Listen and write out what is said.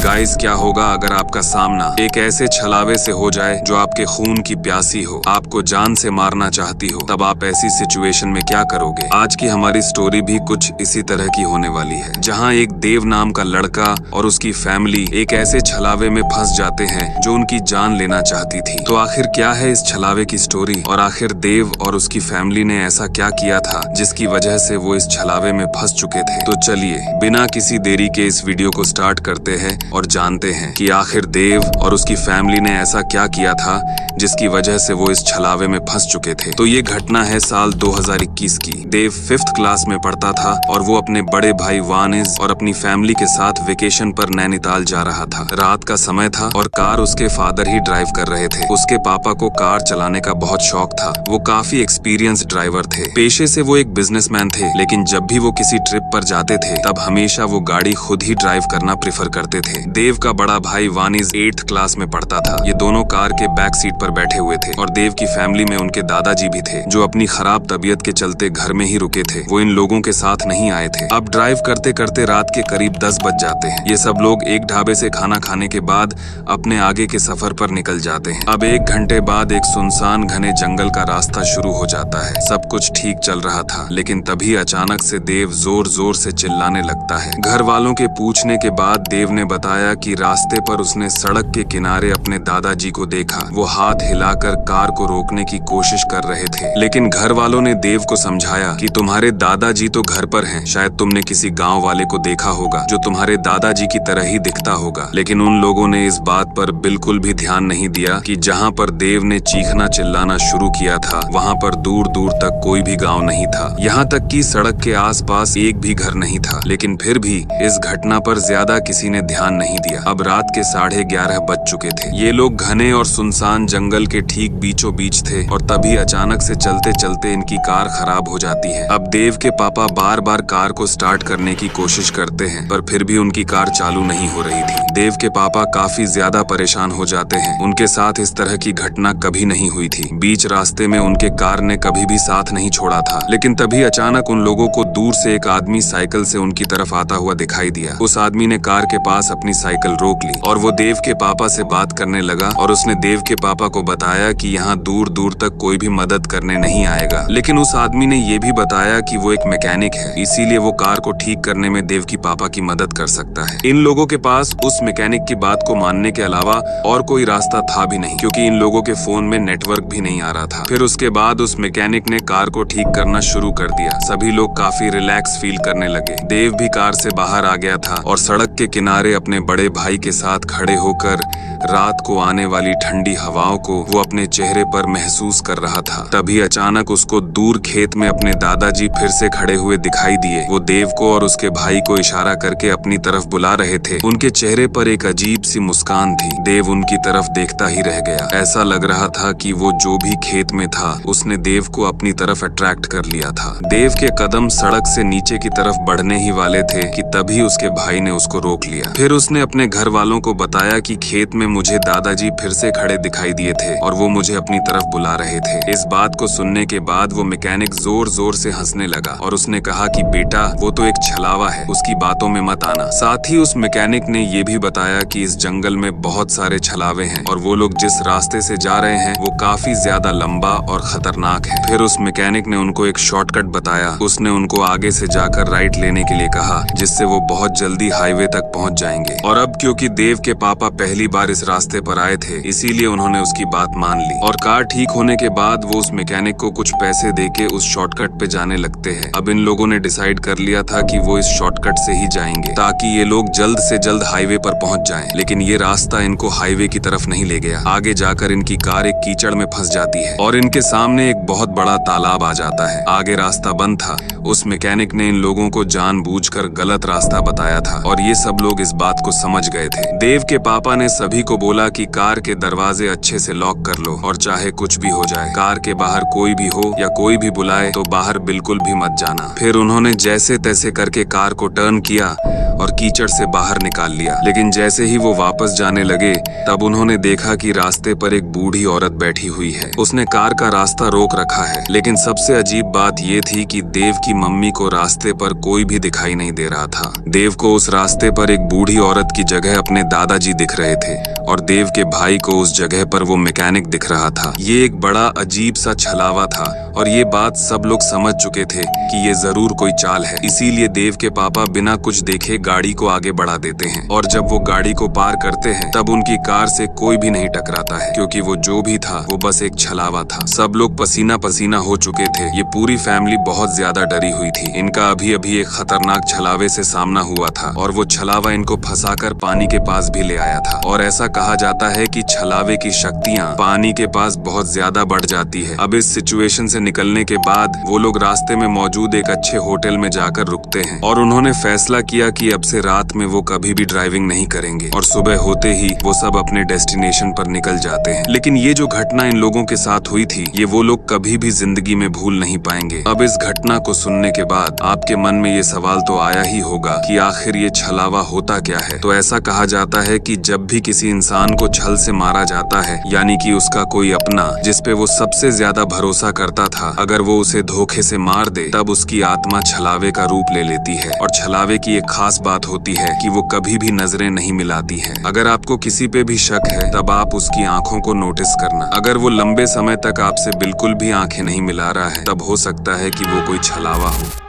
Guys, क्या होगा अगर आपका सामना एक ऐसे छलावे से हो जाए जो आपके खून की प्यासी हो, आपको जान से मारना चाहती हो, तब आप ऐसी सिचुएशन में क्या करोगे। आज की हमारी स्टोरी भी कुछ इसी तरह की होने वाली है, जहां एक देव नाम का लड़का और उसकी फैमिली एक ऐसे छलावे में फंस जाते हैं जो उनकी जान लेना चाहती थी। तो आखिर क्या है इस छलावे की स्टोरी, और आखिर देव और उसकी फैमिली ने ऐसा क्या किया था जिसकी वजह से वो इस छलावे में फंस चुके थे। तो चलिए बिना किसी देरी के इस वीडियो को स्टार्ट करते हैं और जानते हैं कि आखिर देव और उसकी फैमिली ने ऐसा क्या किया था जिसकी वजह से वो इस छलावे में फंस चुके थे। तो ये घटना है साल 2021 की। देव 5th क्लास में पढ़ता था और वो अपने बड़े भाई वानिज और अपनी फैमिली के साथ वेकेशन पर नैनीताल जा रहा था। रात का समय था और कार उसके फादर ही ड्राइव कर रहे थे। उसके पापा को कार चलाने का बहुत शौक था। वो काफी एक्सपीरियंस ड्राइवर थे। पेशे से वो एक बिजनेसमैन थे, लेकिन जब भी वो किसी ट्रिप पर जाते थे तब हमेशा वो गाड़ी खुद ही ड्राइव करना प्रेफर करते थे। देव का बड़ा भाई वानिज 8th क्लास में पढ़ता था। ये दोनों कार के बैक सीट पर बैठे हुए थे और देव की फैमिली में उनके दादाजी भी थे, जो अपनी खराब तबीयत के चलते घर में ही रुके थे। वो इन लोगों के साथ नहीं आए थे। अब ड्राइव करते करते रात के करीब 10 बज जाते हैं। ये सब लोग एक ढाबे से खाना खाने के बाद अपने आगे के सफर पर निकल जाते हैं। अब 1 घंटे बाद एक सुनसान घने जंगल का रास्ता शुरू हो जाता है। सब कुछ ठीक चल रहा था, लेकिन तभी अचानक से देव जोर जोर से चिल्लाने लगता है। घर वालों के पूछने के बाद देव ने बताया कि रास्ते पर उसने सड़क के किनारे अपने दादाजी को देखा। वो हाथ हिलाकर कार को रोकने की कोशिश कर रहे थे, लेकिन घर वालों ने देव को समझाया कि तुम्हारे दादाजी तो घर पर हैं, शायद तुमने किसी गांव वाले को देखा होगा जो तुम्हारे दादाजी की तरह ही दिखता होगा। लेकिन उन लोगों ने इस बात पर बिल्कुल भी ध्यान नहीं दिया कि जहां पर देव ने चीखना चिल्लाना शुरू किया था वहां पर दूर दूर तक कोई भी गाँव नहीं था। यहाँ तक कि सड़क के आसपास एक भी घर नहीं था। लेकिन फिर भी इस घटना पर ज्यादा किसी ने ध्यान नहीं दिया। अब रात के 11:30 बज चुके थे। ये लोग घने और सुनसान जंगल के ठीक बीचों बीच थे और तभी अचानक से चलते चलते इनकी कार खराब हो जाती है। अब देव के पापा बार बार कार को स्टार्ट करने की कोशिश करते हैं, पर फिर भी उनकी कार चालू नहीं हो रही थी। देव के पापा काफी ज्यादा परेशान हो जाते हैं। उनके साथ इस तरह की घटना कभी नहीं हुई थी। बीच रास्ते में उनके कार ने कभी भी साथ नहीं छोड़ा था। लेकिन तभी अचानक उन लोगों को दूर से एक आदमी साइकिल से उनकी तरफ आता हुआ दिखाई दिया। उस आदमी ने कार के पास अपनी साइकिल रोक ली और वो देव के पापा से बात करने लगा और उसने देव के पापा को बताया कि यहाँ दूर दूर तक कोई भी मदद करने नहीं आएगा। लेकिन उस आदमी ने ये भी बताया कि वो एक मैकेनिक है, इसीलिए वो कार को ठीक करने में देव की पापा की मदद कर सकता है। इन लोगों के पास उस मैकेनिक की बात को मानने के अलावा और कोई रास्ता था भी नहीं, क्योंकि इन लोगों के फोन में नेटवर्क भी नहीं आ रहा था। फिर उसके बाद उस मैकेनिक ने कार को ठीक करना शुरू कर दिया। सभी लोग काफी रिलैक्स फील करने लगे। देव भी कार से बाहर आ गया था और सड़क के किनारे अपने बड़े भाई के साथ खड़े होकर रात को आने वाली ठंडी हवाओं को वो अपने चेहरे पर महसूस कर रहा था। तभी अचानक उसको दूर खेत में अपने दादाजी फिर से खड़े हुए दिखाई दिए। वो देव को और उसके भाई को इशारा करके अपनी तरफ बुला रहे थे। उनके चेहरे पर एक अजीब सी मुस्कान थी। देव उनकी तरफ देखता ही रह गया। ऐसा लग रहा था कि वो जो भी खेत में था उसने देव को अपनी तरफ अट्रैक्ट कर लिया था। देव के कदम सड़क से नीचे की तरफ बढ़ने ही वाले थे कि तभी उसके भाई ने उसको रोक लिया। फिर उसने अपने घर वालों को बताया कि खेत में मुझे दादाजी फिर से खड़े दिखाई दिए थे और वो मुझे अपनी तरफ बुला रहे थे। इस बात को सुनने के बाद वो मैकेनिक जोर जोर से हंसने लगा और उसने कहा कि बेटा, वो तो एक छलावा है, उसकी बातों में मत आना। साथ ही उस मैकेनिक ने ये भी बताया कि इस जंगल में बहुत सारे छलावे हैं और वो लोग जिस रास्ते से जा रहे हैं वो काफी ज्यादा लंबा और खतरनाक है। फिर उस मैकेनिक ने उनको एक शॉर्टकट बताया। उसने उनको आगे से जाकर राइट लेने के लिए कहा, जिससे वो बहुत जल्दी हाईवे तक पहुंच जाएंगे। और अब क्योंकि देव के पापा पहली बार इस रास्ते पर आए थे, इसीलिए उन्होंने उसकी बात मान ली और कार ठीक होने के बाद वो उस मैकेनिक को कुछ पैसे देके उस शॉर्टकट पे जाने लगते हैं। अब इन लोगों ने डिसाइड कर लिया था कि वो इस शॉर्टकट से ही जाएंगे ताकि ये लोग जल्द से जल्द हाईवे पर पहुंच जाएं। लेकिन ये रास्ता इनको हाईवे की तरफ नहीं ले गया। आगे जाकर इनकी कार एक कीचड़ में फंस जाती है और इनके सामने एक बहुत बड़ा तालाब आ जाता है। आगे रास्ता बंद था। उस मैकेनिक ने इन लोगों को जानबूझकर गलत रास्ता बताया था और ये सब लोग इस बात को समझ गए थे। देव के पापा ने सभी को बोला कि कार के दरवाजे अच्छे से लॉक कर लो और चाहे कुछ भी हो जाए, कार के बाहर कोई भी हो या कोई भी बुलाए तो बाहर बिल्कुल भी मत जाना। फिर उन्होंने जैसे तैसे करके कार को टर्न किया और कीचड़ से बाहर निकाल लिया। लेकिन जैसे ही वो वापस जाने लगे तब उन्होंने देखा कि रास्ते पर एक बूढ़ी औरत बैठी हुई है। उसने कार का रास्ता रोक रखा है। लेकिन सबसे अजीब बात ये थी कि देव की मम्मी को रास्ते पर कोई भी दिखाई नहीं दे रहा था। देव को उस रास्ते पर एक बूढ़ी औरत की जगह अपने दादाजी दिख रहे थे और देव के भाई को उस जगह पर वो मैकेनिक दिख रहा था। ये एक बड़ा अजीब सा छलावा था और ये बात सब लोग समझ चुके थे कि ये जरूर कोई चाल है। इसीलिए देव के पापा बिना कुछ देखे गाड़ी को आगे बढ़ा देते हैं और जब वो गाड़ी को पार करते हैं तब उनकी कार से कोई भी नहीं टकराता है, क्योंकि वो जो भी था वो बस एक छलावा था। सब लोग पसीना पसीना हो चुके थे। ये पूरी फैमिली बहुत ज्यादा डरी हुई थी। इनका अभी अभी एक खतरनाक छलावे से सामना हुआ था और वो छलावा इनको फंसाकर पानी के पास भी ले आया था। और ऐसा कहा जाता है कि छलावे की शक्तियाँ पानी के पास बहुत ज्यादा बढ़ जाती है। अब इस सिचुएशन से निकलने के बाद वो लोग रास्ते में मौजूद एक अच्छे होटल में जाकर रुकते हैं और उन्होंने फैसला किया कि अब से रात में वो कभी भी ड्राइविंग नहीं करेंगे और सुबह होते ही वो सब अपने डेस्टिनेशन पर निकल जाते हैं। लेकिन ये जो घटना इन लोगों के साथ हुई थी ये वो लोग कभी भी जिंदगी में भूल नहीं पाएंगे। अब इस घटना को सुनने के बाद आपके मन में ये सवाल तो आया ही होगा कि आखिर ये छलावा होता क्या है। तो ऐसा कहा जाता है कि जब भी किसी इंसान को छल से मारा जाता है, यानी कि उसका कोई अपना जिसपे वो सबसे ज्यादा भरोसा करता था, अगर वो उसे धोखे से मार दे तब उसकी आत्मा छलावे का रूप ले लेती है। और छलावे की एक खास बात होती है कि वो कभी भी नजरें नहीं मिलाती है। अगर आपको किसी पे भी शक है तब आप उसकी आंखों को नोटिस करना। अगर वो लंबे समय तक आपसे बिल्कुल भी आंखें नहीं मिला रहा है तब हो सकता है कि वो कोई छलावा हो।